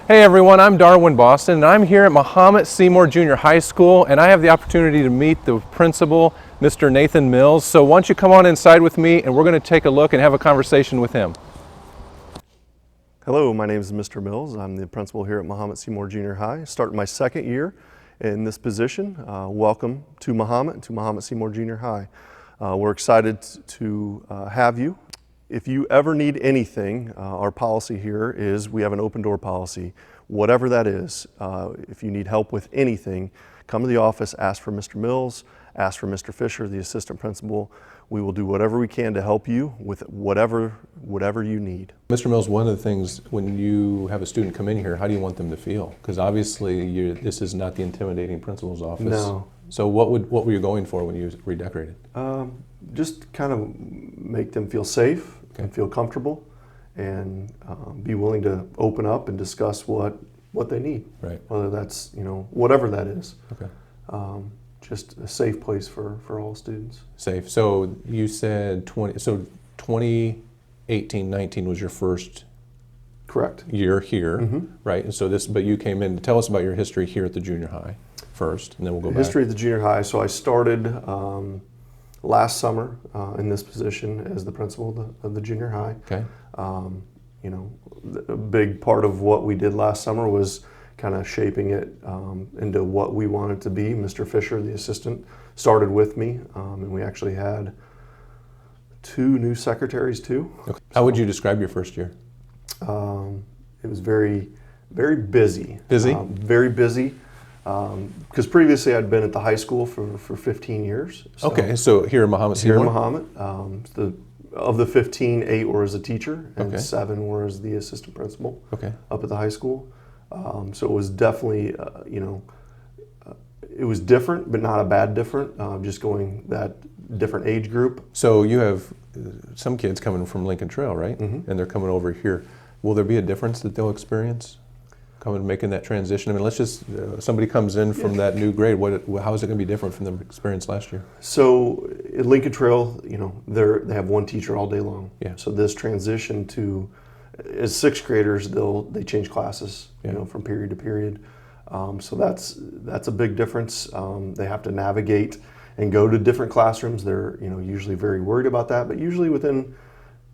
Hey everyone, I'm Darwin Boston and I'm here at Mahomet-Seymour Junior High School and I have the opportunity to meet the principal, Mr. Nathan Mills. So why don't you come on inside with me and we're going to take a look and have a conversation with him. Hello, my name is Mr. Mills. I'm the principal here at Mahomet-Seymour Junior High, starting my second year in this position. Welcome to Mahomet and to Mahomet-Seymour Junior High. We're excited to have you. If you ever need anything, our policy here is we have an open door policy. Whatever that is, if you need help with anything, come to the office, ask for Mr. Mills, ask for Mr. Fisher, the assistant principal. We will do whatever we can to help you with whatever you need. Mr. Mills, one of the things when you have a student come in here, how do you want them to feel? Because obviously this is not the intimidating principal's office. No. So what were you going for when you redecorated? Just kind of make them feel safe and feel comfortable and be willing to open up and discuss what they need. Right. Whether that's, whatever that is. Okay. Just a safe place for all students. Safe. So you said 2018-19 was your first Correct. year here, right? And so but you came in to tell us about your history here at the junior high first, and then we'll go back. History at the junior high. So I started last summer in this position as the principal of the junior high. Okay. A big part of what we did last summer was kind of shaping it into what we wanted to be. Mr. Fisher, the assistant, started with me, and we actually had 2 new secretaries too. Okay. How would you describe your first year? It was very, very busy. Busy? Very busy. Because previously I'd been at the high school for 15 years. So Okay, so here in Mahomet-Seymour? Here in Mahomet. Of the 15, 8 were as a teacher, and 7 were as the assistant principal up at the high school. So it was definitely, it was different, but not a bad different, just going that different age group. So you have some kids coming from Lincoln Trail, right? And they're coming over here. Will there be a difference that they'll experience coming making that transition? I mean, let's just, somebody comes in from that new grade, how is it going to be different from their experience last year? So at Lincoln Trail, they have one teacher all day long. Yeah. So this transition to, as 6th graders, they change classes, from period to period. So that's a big difference. They have to navigate and go to different classrooms. They're usually very worried about that, but usually within,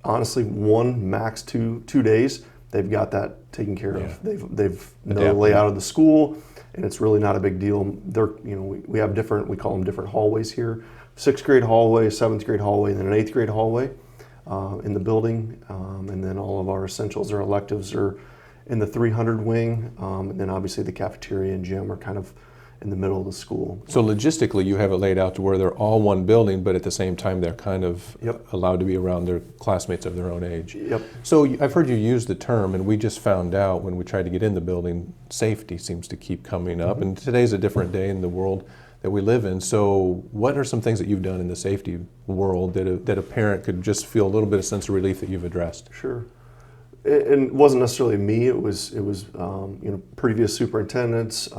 honestly, 1 max 2 days, they've got that taken care of. They've know the layout of the school, and it's really not a big deal. We have we call them different hallways here. 6th grade hallway, 7th grade hallway, and then an 8th grade hallway in the building. And then all of our essentials or electives are in the 300 wing. And then obviously the cafeteria and gym are kind of in the middle of the school. So logistically, you have it laid out to where they're all one building, but at the same time, they're kind of allowed to be around their classmates of their own age. Yep. So I've heard you use the term, and we just found out when we tried to get in the building, safety seems to keep coming up. And today's a different day in the world that we live in. So what are some things that you've done in the safety world that a parent could just feel a little bit of sense of relief that you've addressed? Sure. And it wasn't necessarily me. It was previous superintendents,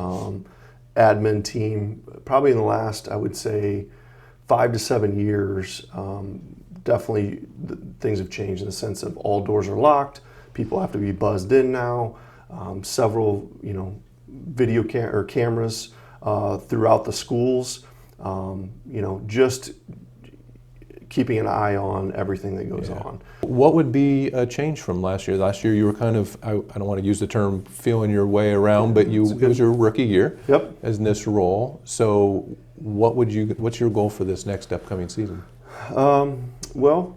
admin team. Probably in the last, I would say, 5 to 7 years, definitely things have changed in the sense of all doors are locked. People have to be buzzed in now. Several video cameras throughout the schools. Just keeping an eye on everything that goes on. What would be a change from last year? Last year you were kind of, I don't want to use the term feeling your way around, but it was your rookie year as in this role. So what's your goal for this next upcoming season? Well,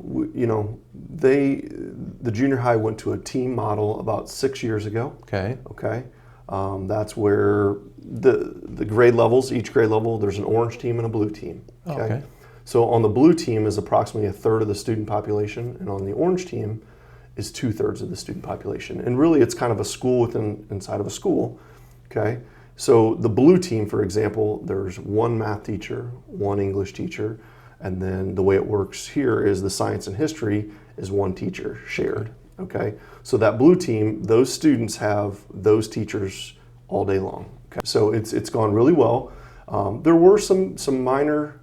the junior high went to a team model about 6 years ago. Okay. That's where the grade levels, each grade level, there's an orange team and a blue team. Okay. So on the blue team is approximately 1/3 of the student population, and on the orange team is 2/3 of the student population. And really it's kind of a school inside of a school, okay? So the blue team, for example, there's 1 math teacher, 1 English teacher, and then the way it works here is the science and history is 1 teacher shared, okay? So that blue team, those students have those teachers all day long, okay? So it's gone really well. There were some minor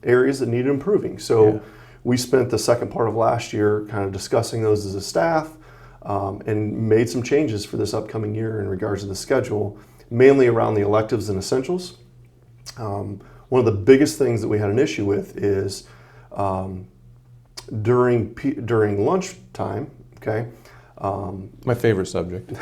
areas that needed improving. So we spent the second part of last year kind of discussing those as a staff, and made some changes for this upcoming year in regards to the schedule, mainly around the electives and essentials. One of the biggest things that we had an issue with is during lunchtime, okay? My favorite subject.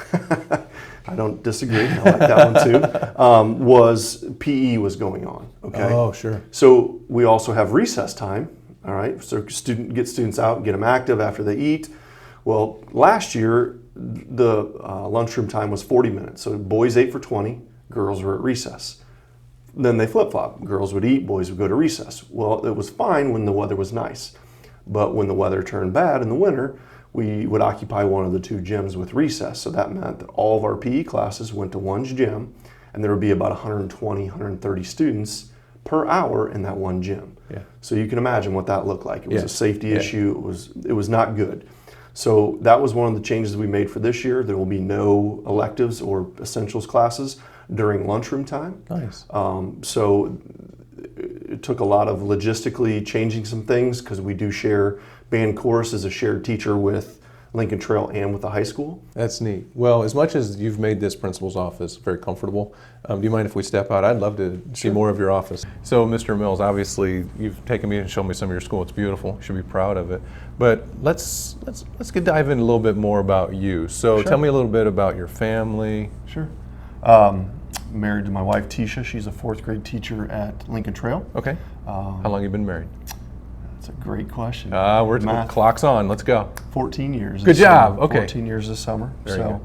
I don't disagree. I like that one too. Was PE was going on, okay? Oh, sure. So we also have recess time, all right? So get students out and get them active after they eat. Well, last year, the lunchroom time was 40 minutes. So boys ate for 20, girls were at recess. Then they flip-flop. Girls would eat, boys would go to recess. Well, it was fine when the weather was nice. But when the weather turned bad in the winter, we would occupy one of the two gyms with recess. So that meant that all of our PE classes went to one gym, and there would be about 120, 130 students per hour in that one gym. Yeah. So you can imagine what that looked like. It was Yeah. a safety Yeah. issue. It was not good. So that was one of the changes we made for this year. There will be no electives or essentials classes during lunchroom time. Nice. So it took a lot of logistically changing some things because we do share band chorus as a shared teacher with Lincoln Trail and with the high school. That's neat. Well, as much as you've made this principal's office very comfortable, do you mind if we step out? I'd love to see Sure. more of your office. So, Mr. Mills, obviously you've taken me and shown me some of your school. It's beautiful. You should be proud of it. But let's dive in a little bit more about you. So, Sure. tell me a little bit about your family. Sure. Married to my wife, Tisha. She's a fourth grade teacher at Lincoln Trail. Okay. How long have you been married? That's a great question. Clock's on. Let's go. 14 years. Good this job. summer. Okay. 14 years this summer. Very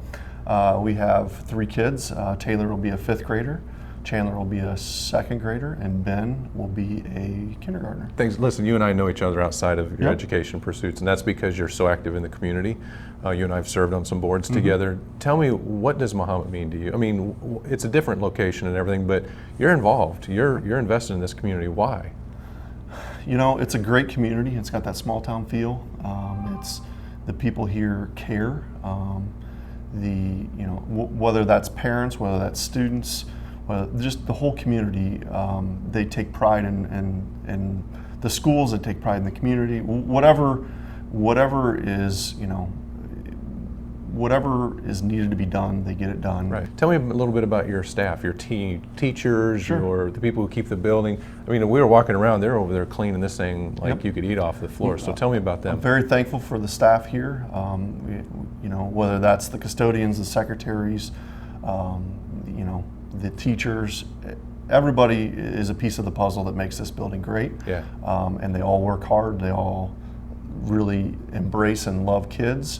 We have 3 kids. Taylor will be a 5th grader. Chandler will be a 2nd grader, and Ben will be a kindergartner. Thanks. Listen, you and I know each other outside of your Yep. education pursuits, and that's because you're so active in the community. You and I have served on some boards together. Tell me, what does Mahomet mean to you? I mean, it's a different location and everything, but you're involved. You're invested in this community. Why? You know, it's a great community. It's got that small town feel. It's the people here care. Whether that's parents, whether that's students, just the whole community, they take pride in the schools, that take pride in the community. Whatever is, whatever is needed to be done, they get it done. Right. Tell me a little bit about your staff, your teachers, Sure. the people who keep the building. I mean, we were walking around, they're over there cleaning this thing like Yep. you could eat off the floor. So tell me about them. I'm very thankful for the staff here. Whether that's the custodians, the secretaries, the teachers, everybody is a piece of the puzzle that makes this building great. Yeah. And they all work hard. They all really embrace and love kids.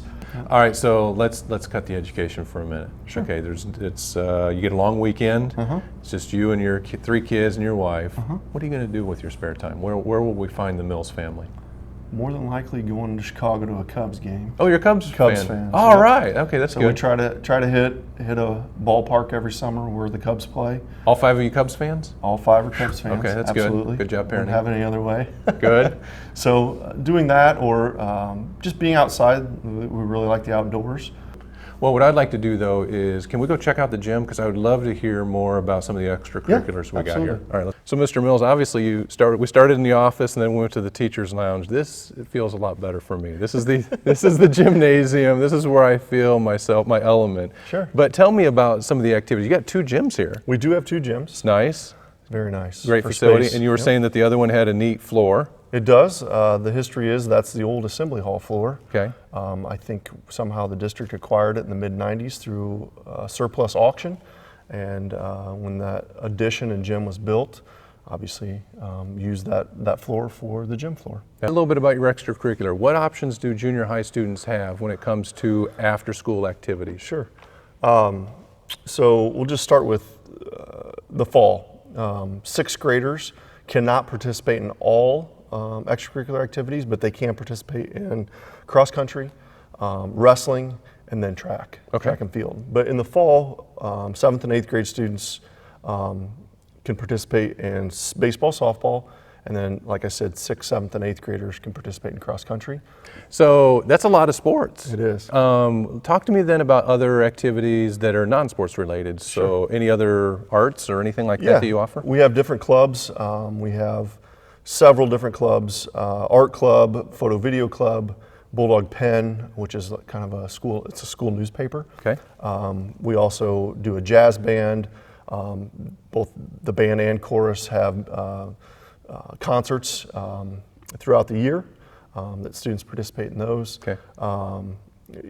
All right, so let's cut the education for a minute. Sure. Okay, you get a long weekend. It's just you and your 3 kids and your wife. What are you going to do with your spare time? Where will we find the Mills family? More than likely going to Chicago to a Cubs game. Oh, you're a Cubs fans. All Yep. right. Okay, that's So good. we try to hit a ballpark every summer where the Cubs play. All 5 of you Cubs fans? All 5 are Cubs fans. Okay, that's good. Absolutely. Good job Wouldn't parenting. have it any other way. Good. So doing that, or just being outside, we really like the outdoors. Well, what I'd like to do though is, can we go check out the gym? Because I would love to hear more about some of the extracurriculars we got here. absolutely. All right. So, Mr. Mills, obviously we started in the office and then we went to the teachers' lounge. It feels a lot better for me. This is the gymnasium. This is where I feel myself, my element. Sure. But tell me about some of the activities. You got 2 gyms here. We do have 2 gyms. It's nice. Very nice. Great for facility. space. And you were Yep. saying that the other one had a neat floor. It does. The history is that's the old assembly hall floor. Okay. I think somehow the district acquired it in the mid-90s through a surplus auction. And when that addition and gym was built, obviously used that floor for the gym floor. A little bit about your extracurricular. What options do junior high students have when it comes to after-school activities? Sure. So we'll just start with the fall. 6th graders cannot participate in all extracurricular activities, but they can participate in cross country, wrestling, and then track and field. But in the fall, 7th and 8th grade students can participate in baseball, softball, and then, like I said, 6th, 7th, and 8th graders can participate in cross country. So that's a lot of sports. It is. Talk to me then about other activities that are non-sports related. So any other arts or anything like that you offer? We have different clubs. We have several different clubs, art club, photo video club. Bulldog Pen, which is kind of a school, it's a school newspaper. Okay. We also do a jazz band. Both the band and chorus have concerts throughout the year that students participate in those. Okay.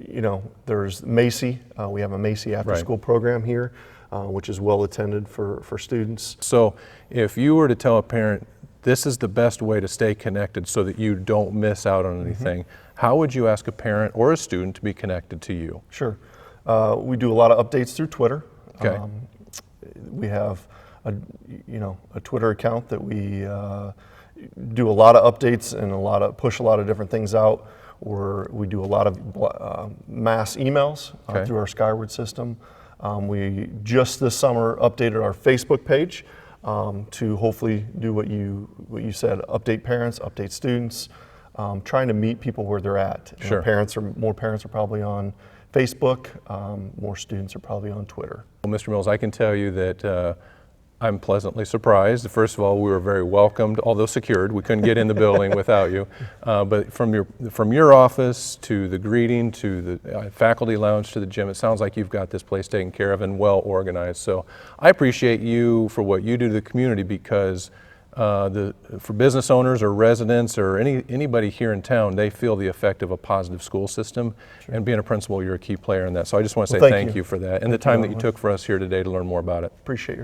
You know, there's Macy. We have a Macy after-school program here, which is well attended for students. So if you were to tell a parent, this is the best way to stay connected so that you don't miss out on anything, how would you ask a parent or a student to be connected to you? Sure. We do a lot of updates through Twitter. Okay. We have a Twitter account that we do a lot of updates and push a lot of different things out. We do a lot of mass emails through our Skyward system. We just this summer updated our Facebook page to hopefully do what you said, update parents, update students, trying to meet people where they're at. Sure. More parents are probably on Facebook, more students are probably on Twitter. Well, Mr. Mills, I can tell you that I'm pleasantly surprised. First of all, we were very welcomed, although secured. We couldn't get in the building without you. But from your office to the greeting to the faculty lounge to the gym, it sounds like you've got this place taken care of and well organized. So I appreciate you for what you do to the community, because for business owners or residents or anybody here in town, they feel the effect of a positive school system. Sure. And being a principal, you're a key player in that. So I just want to say thank you for that and the time that you took for us here today to learn more about it. Appreciate your help.